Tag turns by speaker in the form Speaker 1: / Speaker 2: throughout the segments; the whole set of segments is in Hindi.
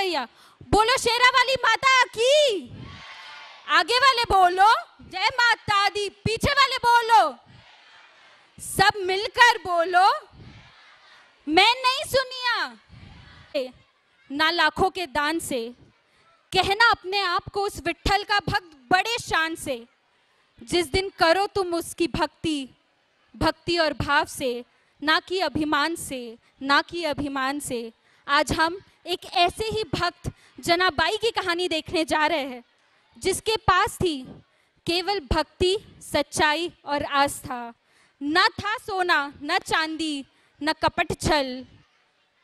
Speaker 1: कैया। बोलो शेरा वाली माता की। आगे वाले बोलो जय माता दी, पीछे वाले बोलो, सब मिलकर बोलो मैं नहीं सुनिया। ना लाखों के दान से कहना अपने आप को उस विट्ठल का भक्त बड़े शान से। जिस दिन करो तुम उसकी भक्ति, भक्ति और भाव से, ना कि अभिमान से, ना कि अभिमान से। आज हम एक ऐसे ही भक्त जनाबाई की कहानी देखने जा रहे हैं, जिसके पास थी केवल भक्ति, सच्चाई और आस्था। न था सोना, न चांदी, न कपट छल।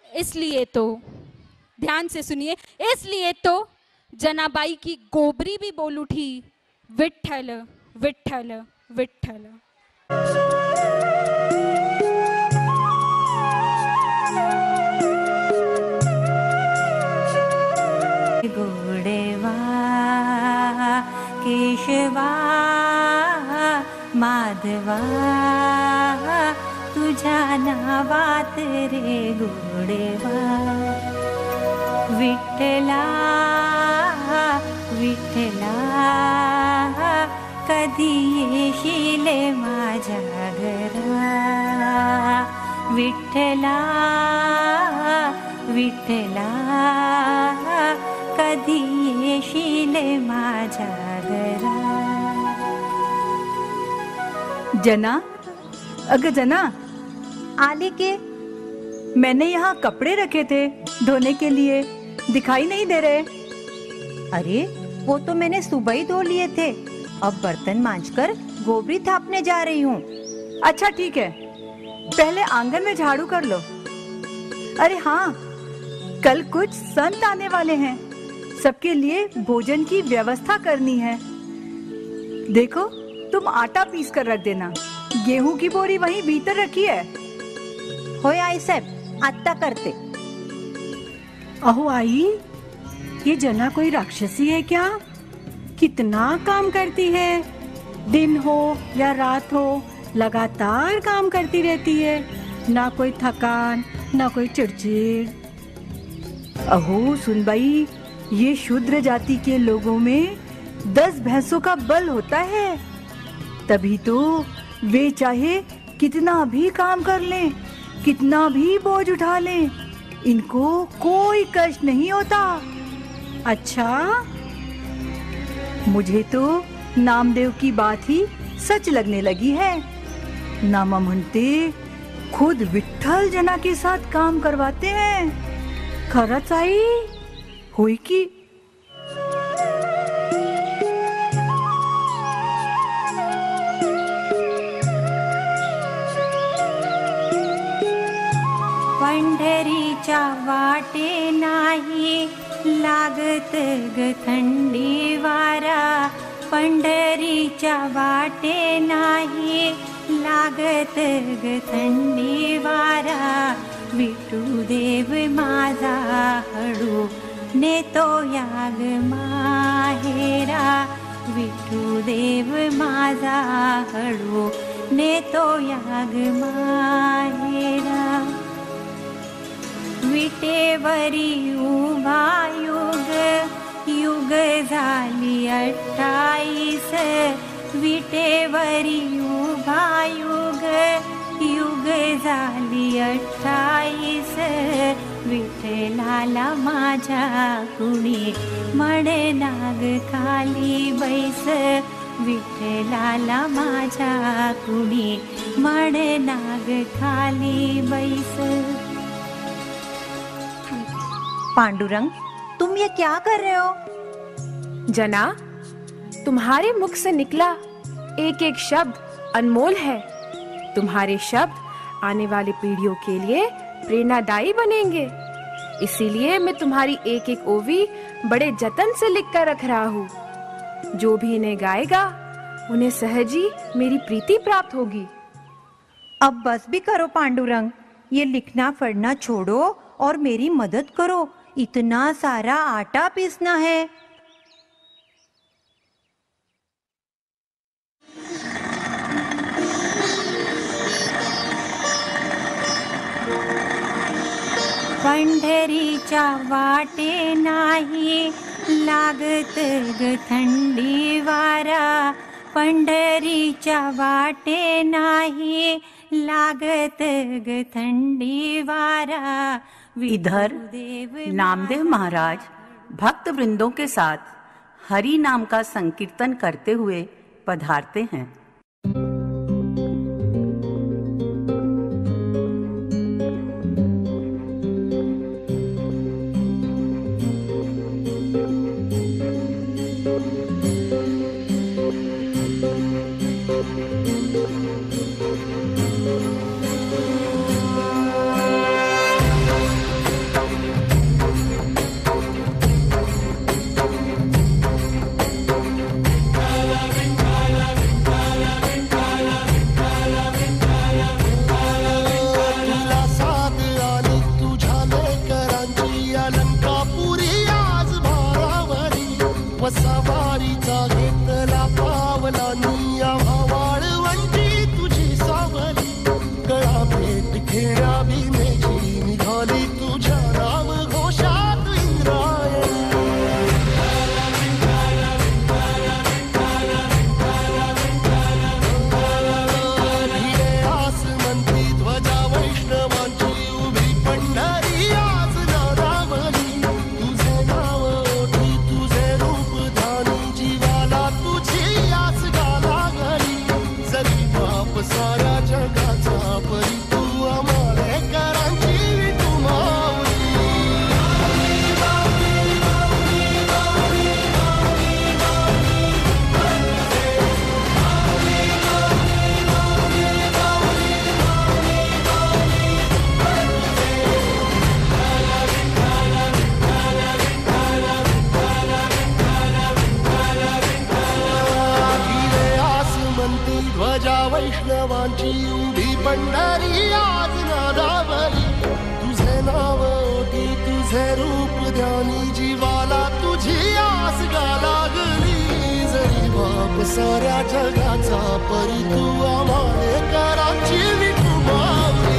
Speaker 1: इसलिए तो, ध्यान से सुनिए, इसलिए तो जनाबाई की गोबरी भी बोल उठी, विट्ठल विट्ठल विट्ठल।
Speaker 2: गोडेवा केशवा माधवा तुझ्या नावात रे गोडेवा। विठ्ठला विठ्ठला कधी येशील माझ्या घरा। विठ्ठला विठ्ठला कधी येशील माझ्या घरा।
Speaker 3: जना, अगं जना,
Speaker 2: आले के?
Speaker 3: मैंने यहाँ कपड़े रखे थे धोने के लिए, दिखाई नहीं दे रहे।
Speaker 2: अरे वो तो मैंने सुबह ही धो लिए थे, अब बर्तन मांजकर गोबरी थापने जा रही हूँ।
Speaker 3: अच्छा ठीक है, पहले आंगन में झाड़ू कर लो। अरे हाँ, कल कुछ संत आने वाले हैं, सबके लिए भोजन की व्यवस्था करनी है। देखो तुम आटा पीस कर रख देना, गेहूं की बोरी वहीं भीतर रखी है।
Speaker 2: होय आई साहेब, आत्ता करते।
Speaker 4: अहो आई, ये जना कोई राक्षसी है क्या? कितना काम करती है, दिन हो या रात हो लगातार काम करती रहती है, ना कोई थकान ना कोई चिड़चिड़।
Speaker 3: अहो सुनबाई, ये शूद्र जाति के लोगों में 10 भैंसों का बल होता है, तभी तो वे चाहे कितना भी काम कर लें, कितना भी बोझ उठा लें, इनको कोई कष्ट नहीं होता।
Speaker 4: अच्छा,
Speaker 3: मुझे तो नामदेव की बात ही सच लगने लगी है। नामा म्हणते खुद विठ्ठल जना के साथ काम करवाते हैं। खरंच आई होय की?
Speaker 2: पंढरीच्या वाटे नाही लागत ग थंडी वारा। पंढरीच्या वाटे नाही लागत ग थंडी वारा। विठू देव माझा हळू नेतो याग माहेरा। विठू देव माझा हळू नेतो याग माहेरा। विटेवरी उभा युग युग झाली 28। विटेवरी उभा युग युग झाली 28। विठ्ठलाला माझ्या कुणी मडे नाग खाली बैस। विठ्ठलाला माझ्या कुणी मडे नाग खाली बैस। पांडुरंग, तुम ये क्या कर रहे हो?
Speaker 5: जना, तुम्हारे मुख से निकला एक एक शब्द अनमोल है। तुम्हारे शब्द आने वाली पीढ़ियों के लिए प्रेरणादायी बनेंगे। इसीलिए मैं तुम्हारी एक एक ओवी बड़े जतन से लिख कर रख रहा हूँ। जो भी इन्हें गाएगा उन्हें सहज ही मेरी प्रीति प्राप्त होगी।
Speaker 2: अब बस भी करो पांडुरंग, ये लिखना पढ़ना छोड़ो और मेरी मदद करो। इतना सारा आटा पीसना है। पंढरीच्या वाटे नाही लागत ग थंडी वारा, पंढरीच्या वाटे नाही लागत ग थंडी वारा।
Speaker 3: इधर नामदेव महाराज भक्त वृंदों के साथ हरि नाम का संकीर्तन करते हुए पधारते हैं।
Speaker 6: वैष्णवांची उभी पंढरी आज नादावली, तुझे नाव ओटी तुझे रूप ध्यानी जीवाला तुझी आस गा लागली। जरी बाप साऱ्या जगाचा परी तू आम्हाले कराची विठू माऊली।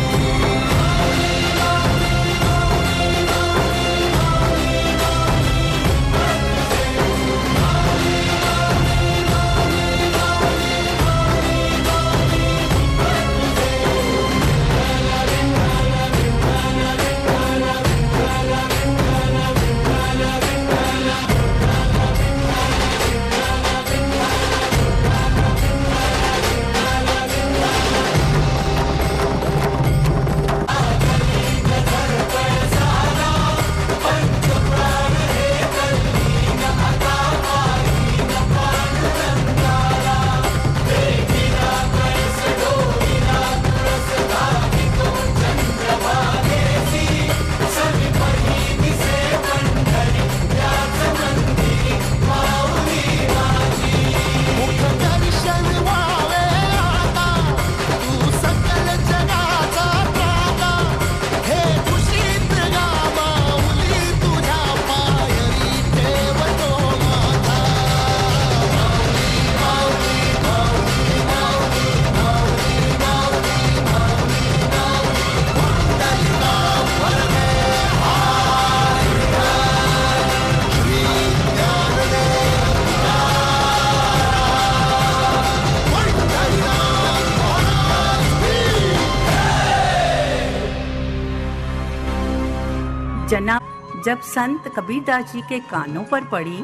Speaker 3: जब संत कबीरदास जी के कानों पर पड़ी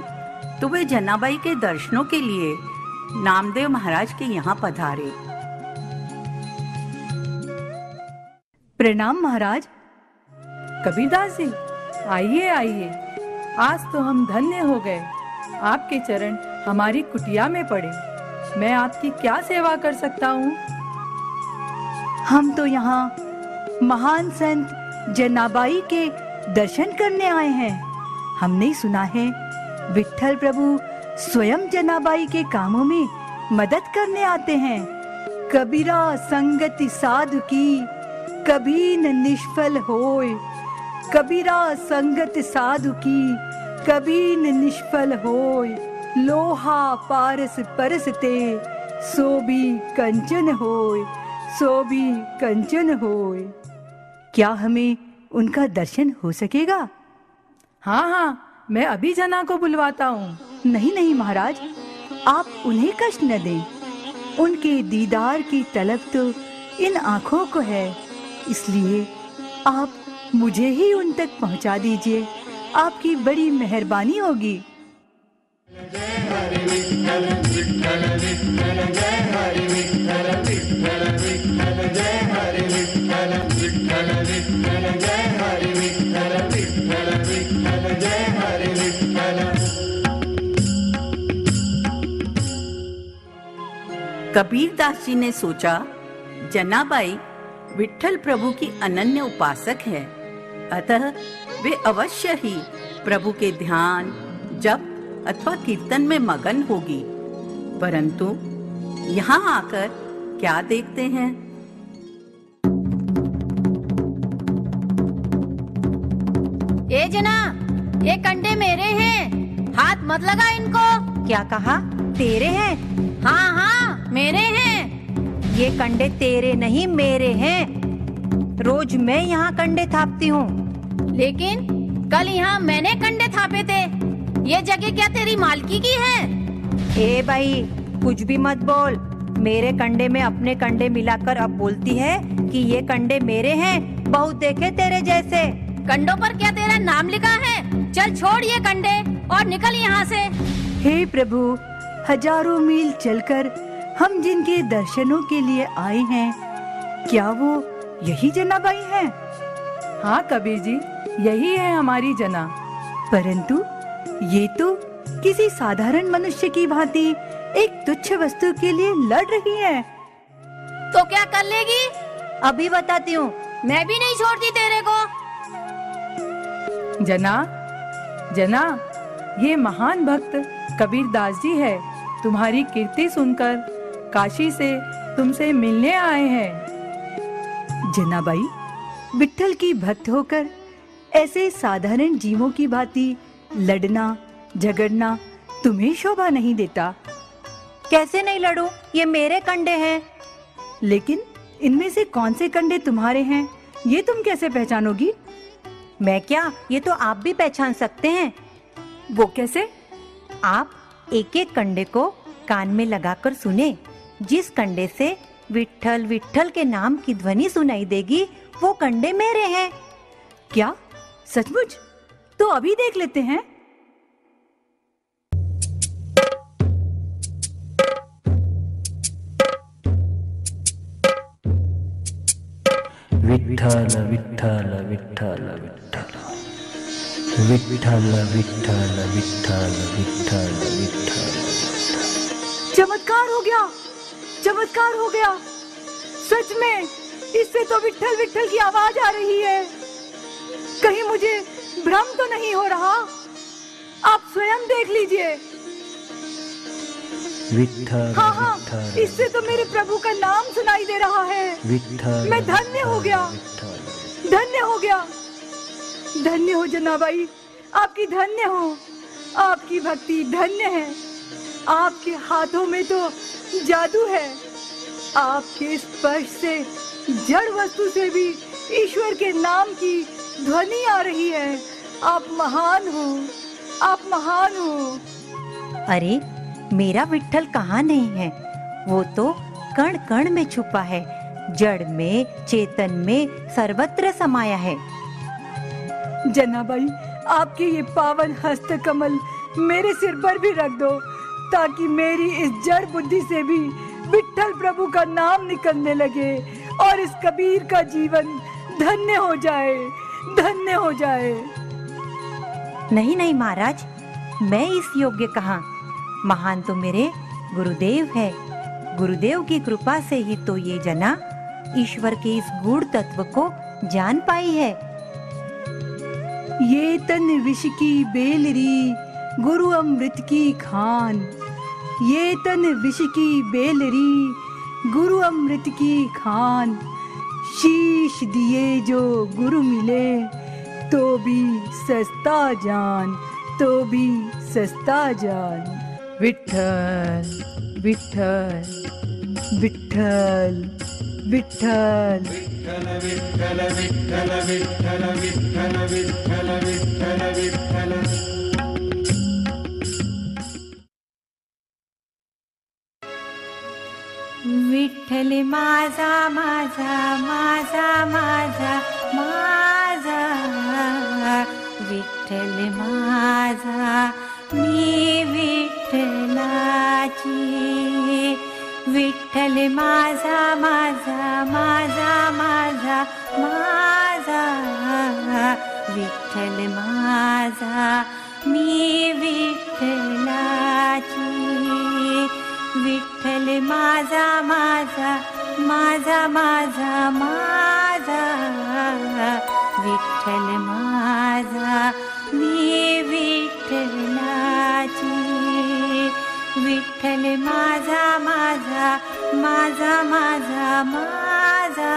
Speaker 3: तो वे जनाबाई के दर्शनों के लिए नामदेव महाराज के यहाँ पधारे।
Speaker 4: प्रणाम महाराज। कबीरदास जी, आइए आइए, आज तो हम धन्य हो गए। आपके चरण हमारी कुटिया में पड़े। मैं आपकी क्या सेवा कर सकता हूँ?
Speaker 3: हम तो यहाँ महान संत जनाबाई के दर्शन करने आए हैं। हमने सुना है विठ्ठल प्रभु स्वयं जनाबाई के कामों में मदद करने आते हैं। कबीरा संगति साधु की कभी न निष्फल होय, कबीरा संगत साधु की कभी न निष्फल होय। लोहा पारस परसते सो भी कंचन होय, सो भी कंचन होय। क्या हमें उनका दर्शन हो सकेगा?
Speaker 7: हाँ हाँ, मैं अभी जना को बुलवाता हूँ।
Speaker 3: नहीं नहीं महाराज, आप उन्हें कष्ट न दें। उनके दीदार की तलब तो इन आँखों को है, इसलिए आप मुझे ही उन तक पहुँचा दीजिए। आपकी बड़ी मेहरबानी होगी।
Speaker 8: कबीरदास जी ने सोचा, जनाबाई विट्ठल प्रभु की अनन्य उपासक है, अतः वे अवश्य ही प्रभु के ध्यान, जप अथवा कीर्तन में मगन होगी। परंतु यहाँ आकर क्या देखते हैं?
Speaker 1: ए जना, ये कंडे मेरे हैं, हाथ मत लगा इनको।
Speaker 2: क्या कहा? तेरे हैं?
Speaker 1: हाँ हाँ, मेरे हैं।
Speaker 2: ये कंडे तेरे नहीं, मेरे हैं। रोज मैं यहाँ कंडे थापती हूँ।
Speaker 1: लेकिन कल यहाँ मैंने कंडे थापे थे। ये जगह क्या तेरी मालकी की है?
Speaker 2: ए भाई, कुछ भी मत बोल। मेरे कंडे में अपने कंडे मिलाकर अब बोलती है कि ये कंडे मेरे हैं। बहुत देखे तेरे जैसे।
Speaker 1: कंडों पर क्या तेरा नाम लिखा है? चल छोड़ ये कंडे और निकल यहाँ से।
Speaker 3: हे प्रभु, हजारों मील चलकर हम जिनके दर्शनों के लिए आए हैं, क्या वो यही जनाबाई हैं?
Speaker 7: हाँ कबीर जी, यही है हमारी जना।
Speaker 3: परंतु ये तो किसी साधारण मनुष्य की भांति एक तुच्छ वस्तु के लिए लड़ रही है।
Speaker 1: तो क्या कर लेगी?
Speaker 2: अभी बताती हूँ।
Speaker 1: मैं भी नहीं छोड़ती तेरे को।
Speaker 7: जना, जना, ये महान भक्त कबीरदास जी है। तुम्हारी कीर्ति सुनकर काशी से तुमसे मिलने आए हैं।
Speaker 3: जनाबाई, विट्ठल की भक्त होकर ऐसे साधारण जीवों की भांति लड़ना झगड़ना तुम्हें शोभा नहीं देता।
Speaker 2: कैसे नहीं लड़ूं? ये मेरे कंडे हैं।
Speaker 3: लेकिन इनमें से कौन से कंडे तुम्हारे हैं, ये तुम कैसे पहचानोगी?
Speaker 2: मैं क्या, ये तो आप भी पहचान सकते हैं।
Speaker 3: वो कैसे?
Speaker 2: आप एक एक कंडे को कान में लगाकर सुने। जिस कंडे से विट्ठल विट्ठल के नाम की ध्वनि सुनाई देगी, वो कंडे मेरे हैं।
Speaker 3: क्या सचमुच? तो अभी देख लेते हैं।
Speaker 9: विठ्ठल विठ्ठल विठ्ठल विठ्ठल विठ्ठल विठ्ठल विठ्ठल विठ्ठल विठ्ठल।
Speaker 3: चमत्कार हो गया, चमत्कार हो गया। सच में इससे तो विट्ठल विट्ठल की आवाज आ रही है। कहीं मुझे भ्रम तो नहीं हो रहा? आप स्वयं देख लीजिए।
Speaker 9: विठ्ठल
Speaker 3: हाँ हाँ, इससे तो मेरे प्रभु का नाम सुनाई दे रहा है।
Speaker 9: विठ्ठल,
Speaker 3: मैं धन्य हो गया, धन्य हो गया। धन्य हो जनाबाई, आपकी धन्य हो। आपकी भक्ति धन्य है। आपके हाथों में तो जादू है। आपके स्पर्श से जड़ वस्तु से भी ईश्वर के नाम की ध्वनि आ रही है। आप महान हो, आप महान हो।
Speaker 2: अरे, मेरा विट्ठल कहाँ नहीं है? वो तो कण कण में छुपा है, जड़ में, चेतन में, सर्वत्र समाया है।
Speaker 3: जनाबाई, आपके ये पावन हस्त कमल मेरे सिर पर भी रख दो, ताकि मेरी इस जड़ बुद्धि से भी विट्ठल प्रभु का नाम निकलने लगे और इस कबीर का जीवन धन्य हो जाए, धन्य हो जाए।
Speaker 2: नहीं नहीं महाराज, मैं इस योग्य कहाँ? महान तो मेरे गुरुदेव है। गुरुदेव की कृपा से ही तो ये जना ईश्वर के इस गूढ़ तत्व को जान पाई है।
Speaker 3: ये तन विष की बेलरी, गुरु अमृत की खान। ये तन विष की बेलरी, गुरु अमृत की खान। शीश दिए जो गुरु मिले, तो भी सस्ता जान, तो भी सस्ता जान।
Speaker 7: विठ्ठल विठ्ठल
Speaker 3: विठ्ठल विठ्ठल।
Speaker 2: विठ्ठल माझा माझा माझा माझा माझा, विठ्ठल माझा मी विठ्ठलाची। विठ्ठल माझा माझा माझा माझा माझा, विठ्ठल माझा मी विठ्ठलाची। विठ्ठल माझा माझा माझा माझा माझा, विठ्ठल माझा मी विठ्ठलाची। विठ्ठल माझा माझा माझा माझा माझा,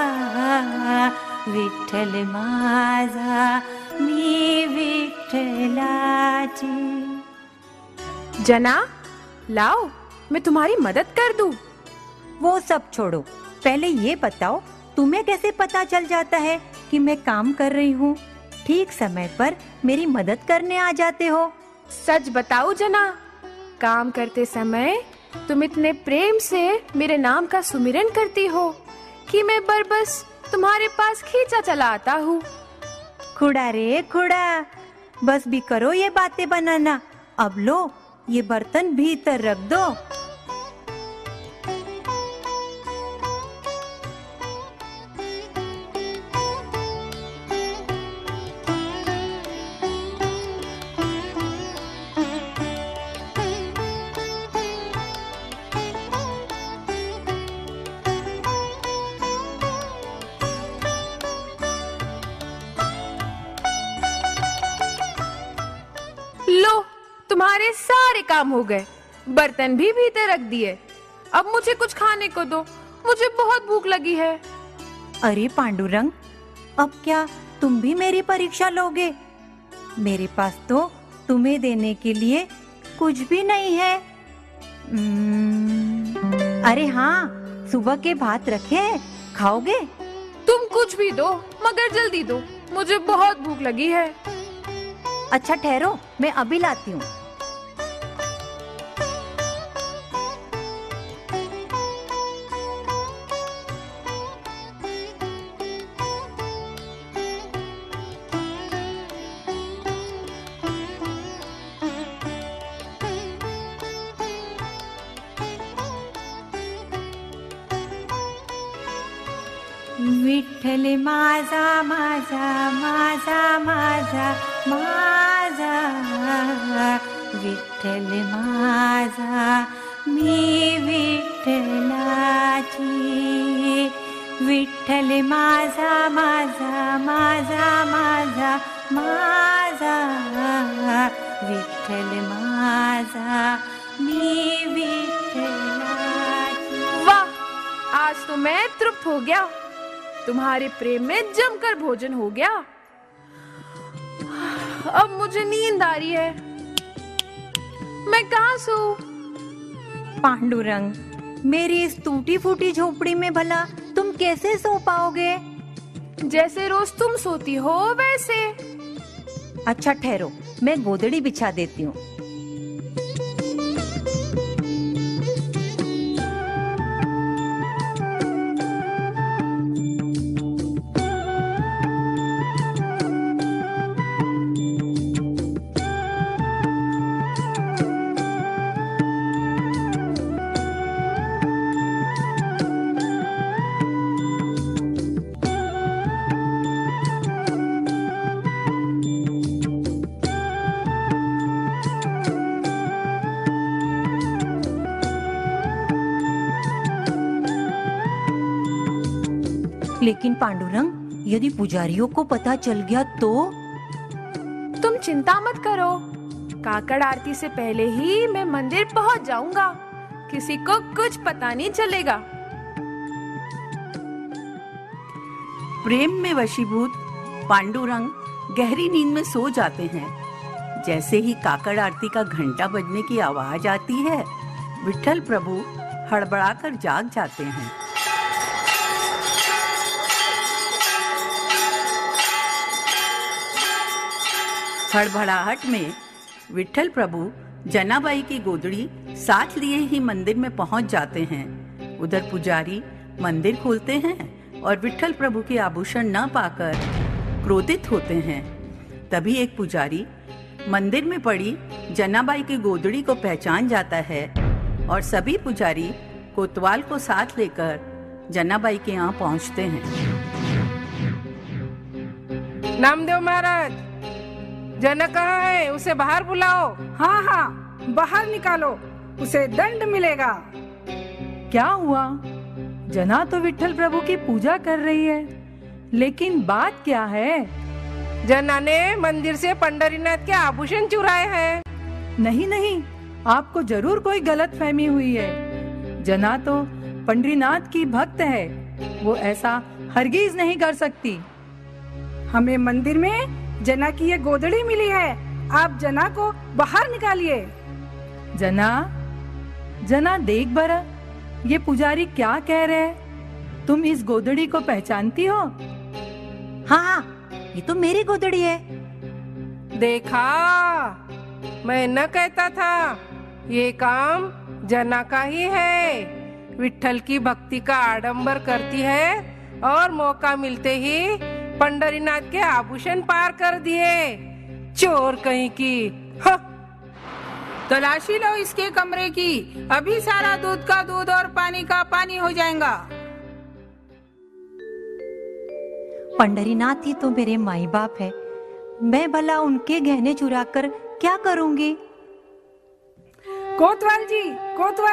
Speaker 2: विठ्ठल माझा मी विठ्ठलाची।
Speaker 5: जना, लाओ मैं तुम्हारी मदद कर दूं।
Speaker 2: वो सब छोड़ो, पहले ये बताओ तुम्हें कैसे पता चल जाता है कि मैं काम कर रही हूँ? ठीक समय पर मेरी मदद करने आ जाते हो।
Speaker 5: सच बताओ जना, काम करते समय तुम इतने प्रेम से मेरे नाम का सुमिरन करती हो कि मैं बस तुम्हारे पास खींचा चला आता हूँ।
Speaker 2: खुड़ा रे खुड़ा, बस भी करो ये बातें बनाना। अब लो ये बर्तन भीतर रख दो।
Speaker 5: लो, तुम्हारे सारे काम हो गए, बर्तन भी भीतर रख दिए। अब मुझे कुछ खाने को दो, मुझे बहुत भूख लगी है।
Speaker 2: अरे पांडुरंग, अब क्या तुम भी मेरी परीक्षा लोगे? मेरे पास तो तुम्हें देने के लिए कुछ भी नहीं है। अरे हाँ, सुबह के भात रखे हैं, खाओगे?
Speaker 5: तुम कुछ भी दो, मगर जल्दी दो, मुझे बहुत भूख लगी है।
Speaker 2: अच्छा ठहरो, मैं अभी लाती हूँ। विठ्ठल माझा माझा माझा माझा माझा, विठ्ठल माझा मी विठ्ठलाची। विठ्ठल माझा माझा माझा माझा माझा, विठ्ठल माझा मी विठ्ठलाची।
Speaker 5: वाह, आज तो मैं तृप्त हो गया, तुम्हारे प्रेम में जमकर भोजन हो गया। अब मुझे नींद आ रही है, मैं कहाँ सोऊं?
Speaker 2: पांडुरंग, मेरी इस टूटी फूटी झोपड़ी में भला तुम कैसे सो पाओगे?
Speaker 5: जैसे रोज तुम सोती हो वैसे।
Speaker 2: अच्छा ठहरो, मैं गोदड़ी बिछा देती हूँ। लेकिन पांडुरंग, यदि पुजारियों को पता चल गया तो?
Speaker 5: तुम चिंता मत करो, काकड़ आरती से पहले ही मैं मंदिर पहुंच जाऊंगा, किसी को कुछ पता नहीं चलेगा।
Speaker 8: प्रेम में वशीभूत पांडुरंग गहरी नींद में सो जाते हैं। जैसे ही काकड़ आरती का घंटा बजने की आवाज आती है, विठ्ठल प्रभु हड़बड़ाकर जाग जाते हैं। हड़बड़ाहट में विट्ठल प्रभु जनाबाई की गोदड़ी साथ लिए ही मंदिर में पहुंच जाते हैं। उधर पुजारी मंदिर खोलते हैं और विट्ठल प्रभु के आभूषण न पाकर क्रोधित होते हैं। तभी एक पुजारी मंदिर में पड़ी जनाबाई की गोदड़ी को पहचान जाता है और सभी पुजारी कोतवाल को साथ लेकर जनाबाई के यहाँ पहुँचते हैं।
Speaker 5: नामदेव महाराज, जना कहाँ है? उसे बाहर बुलाओ।
Speaker 4: हाँ हाँ, बाहर निकालो, उसे दंड मिलेगा।
Speaker 7: क्या हुआ? जना तो विट्ठल प्रभु की पूजा कर रही है, लेकिन बात क्या है?
Speaker 5: जना ने मंदिर से पंढरीनाथ के आभूषण चुराए हैं।
Speaker 7: नहीं नहीं, आपको जरूर कोई गलतफहमी हुई है। जना तो पंढरीनाथ की भक्त है, वो ऐसा हरगिज नहीं कर सकती।
Speaker 4: हमें मंदिर में जना की ये गोदड़ी मिली है, आप जना को बाहर निकालिए।
Speaker 7: जना देख बरा, ये पुजारी क्या कह रहे हैं? तुम इस गोदड़ी को पहचानती हो?
Speaker 2: हाँ, ये तो मेरी गोदड़ी है।
Speaker 5: देखा, मैं न कहता था, ये काम जना का ही है। विट्ठल की भक्ति का आडंबर करती है और मौका मिलते ही पंढरीनाथ के आभूषण पार कर दिए। चोर कहीं की।
Speaker 10: तलाशी लो इसके कमरे की, अभी सारा दूध का दूध और पानी का पानी हो जाएगा।
Speaker 2: पंढरीनाथ ही तो मेरे माई बाप है, मैं भला उनके गहने चुरा कर क्या करूंगी?
Speaker 4: कोतवाल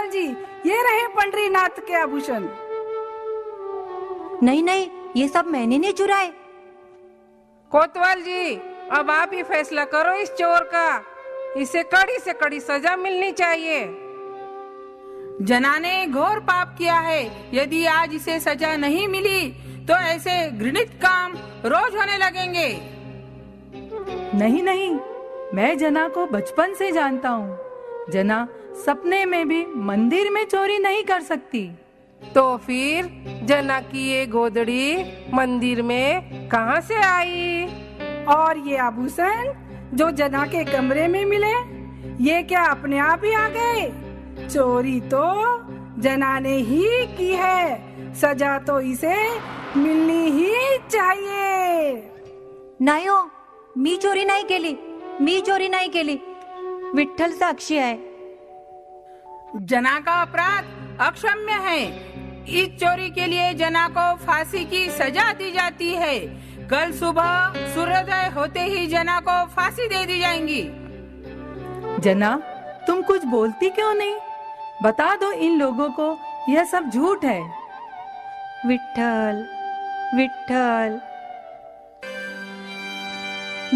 Speaker 4: जी, ये रहे पंढरीनाथ के आभूषण।
Speaker 2: नहीं नहीं, ये सब मैंने नहीं चुराए।
Speaker 5: कोतवाल जी, अब आप ही फैसला करो इस चोर का। इसे कड़ी से कड़ी सजा मिलनी चाहिए।
Speaker 10: जना ने घोर पाप किया है। यदि आज इसे सजा नहीं मिली तो ऐसे घृणित काम रोज होने लगेंगे।
Speaker 7: नहीं, मैं जना को बचपन से जानता हूँ। जना सपने में भी मंदिर में चोरी नहीं कर सकती।
Speaker 5: तो फिर जना की ये गोदड़ी मंदिर में कहाँ से आई?
Speaker 4: और ये आभूषण जो जना के कमरे में मिले, ये क्या अपने आप ही आ गए? चोरी तो जना ने ही की है, सजा तो इसे मिलनी ही चाहिए।
Speaker 2: नाही हो, मी चोरी नाही केली, विठ्ठल साक्षी है।
Speaker 10: जना का अपराध अक्षम्य है। इस चोरी के लिए जना को फांसी की सजा दी जाती है। कल सुबह सूर्योदय होते ही जना को फांसी दे दी जाएगी।
Speaker 7: जना, तुम कुछ बोलती क्यों नहीं? बता दो इन लोगों को यह सब झूठ है।
Speaker 2: विठ्ठल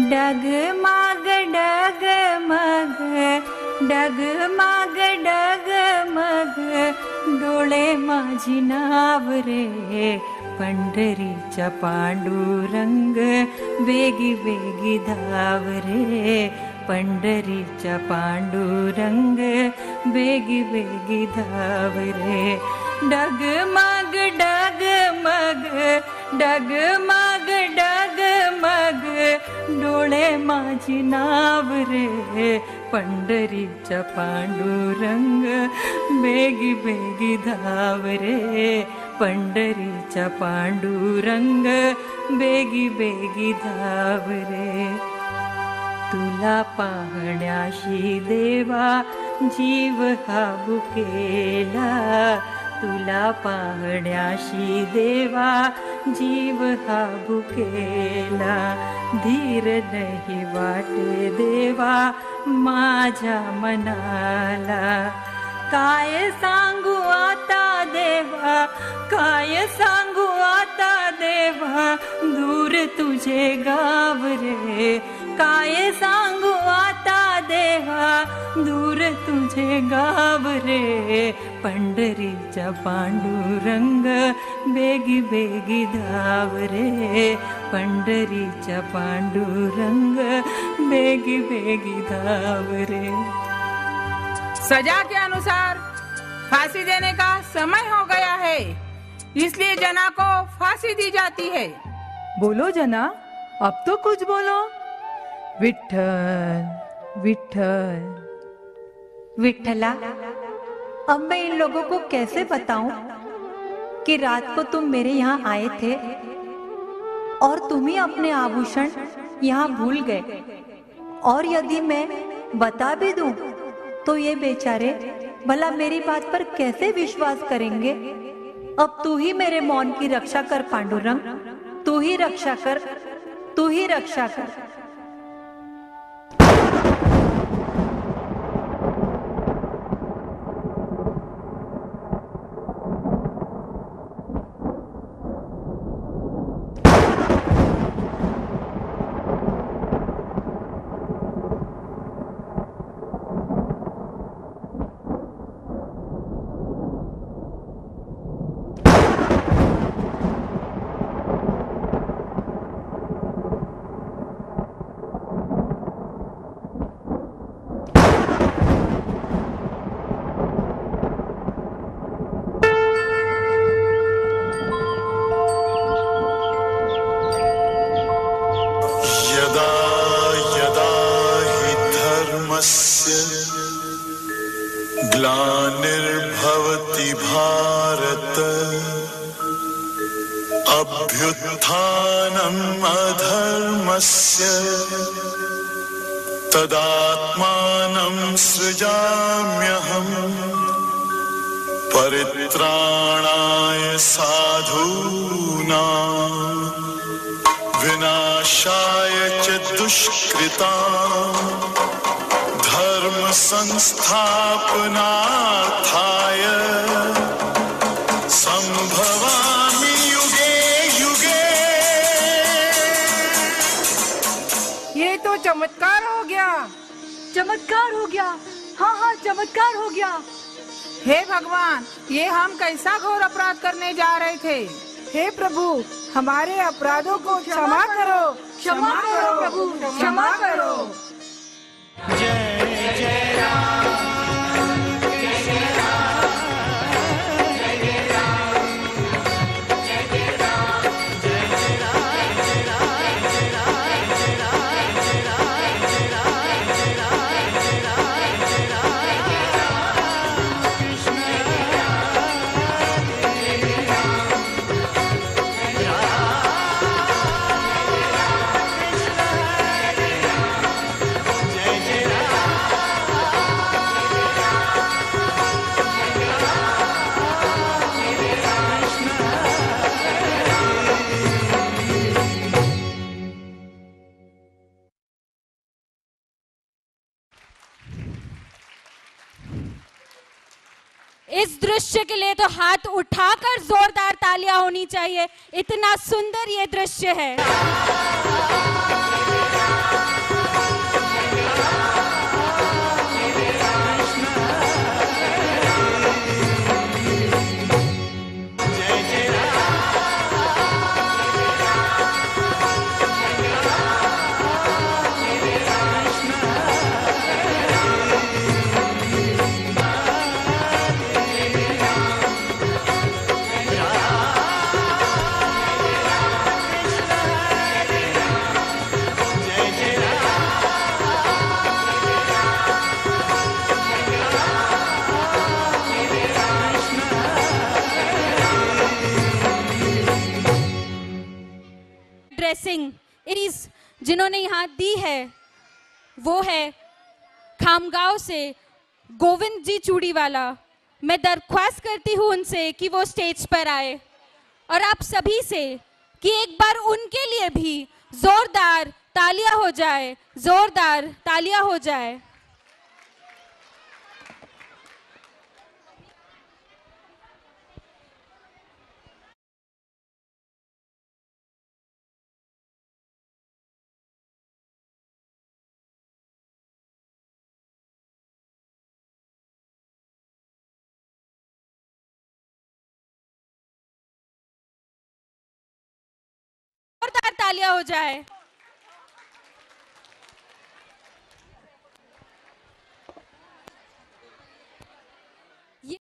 Speaker 2: डगमग डोळे माझी नाव रे, पंढरीच्या पांडुरंग बेगी बेगी धाव रे, पंढरीच्या पांडुरंग बेगी बेगी धाव रे। डगमग डोळे माझी नाव रे, पंढरीच्या पांडुरंग बेगी बेगी धाव रे, पंढरीच्या पांडुरंग बेगी बेगी धाव रे। तुला पाहण्याशी देवा जीव हा भुकेला, तुला पाहण्याशी देवा जीव हा भुकेला। धीर नाही वाटे देवा माझ्या मनाला, काय सांगू आता देवा, काय सांगू आता देवा, दूर तुझे गाव रे, काय सांगू आता देवा, दूर तुझे गाव रे, पंढरीच्या पांडुरंग बेगी बेगी धाव रे, पंढरीच्या पांडुरंग बेगी बेगी धाव रे।
Speaker 10: सजा के अनुसार फांसी देने का समय हो गया है, इसलिए जना को फांसी दी जाती है।
Speaker 7: बोलो जना, अब तो कुछ बोलो। विठ्ठल विठ्ठल।
Speaker 2: विठ्ठला, अब मैं इन लोगों को कैसे बताऊं कि रात को तुम मेरे यहाँ आए थे और तुम ही अपने आभूषण यहाँ भूल गए। और यदि मैं बता भी दूं तो ये बेचारे भला मेरी बात पर कैसे विश्वास करेंगे। अब तू ही मेरे मौन की रक्षा कर पांडुरंग, तू ही रक्षा कर, तू ही रक्षा कर।
Speaker 11: ग्लानिर्भवति भारत अभ्युत्थानम् अधर्मस्य तदात्मानं सृजाम्यहम् परित्राणाय साधूनां विनाशाय च दुष्कृताम् धर्म संस्थापनार्थाय संभवामि युगे युगे।
Speaker 5: ये तो चमत्कार हो गया।
Speaker 3: चमत्कार हो गया। हाँ हाँ, चमत्कार हो गया।
Speaker 10: हे भगवान, ये हम कैसा घोर अपराध करने जा रहे थे।
Speaker 4: हे प्रभु, हमारे अपराधों को क्षमा करो, क्षमा करो प्रभु, क्षमा करो।
Speaker 11: जय जय राम कृष्ण राम, जय जय राम जय जय राम, जय जय राम जय राम जय राम जय राम जय राम जय राम जय राम जय राम जय राम कृष्ण राम, जय जय राम
Speaker 1: इस दृश्य के लिए तो हाथ उठाकर जोरदार तालियां होनी चाहिए। इतना सुंदर ये दृश्य है। ड्रेसिंग जिन्होंने यहाँ दी है वो है खामगांव से गोविंद जी चूड़ीवाला। मैं दरख्वास्त करती हूँ उनसे कि वो स्टेज पर आए और आप सभी से कि एक बार उनके लिए भी जोरदार तालियां हो जाए, जोरदार तालियां हो जाए। जोरदार तालियां हो जाए।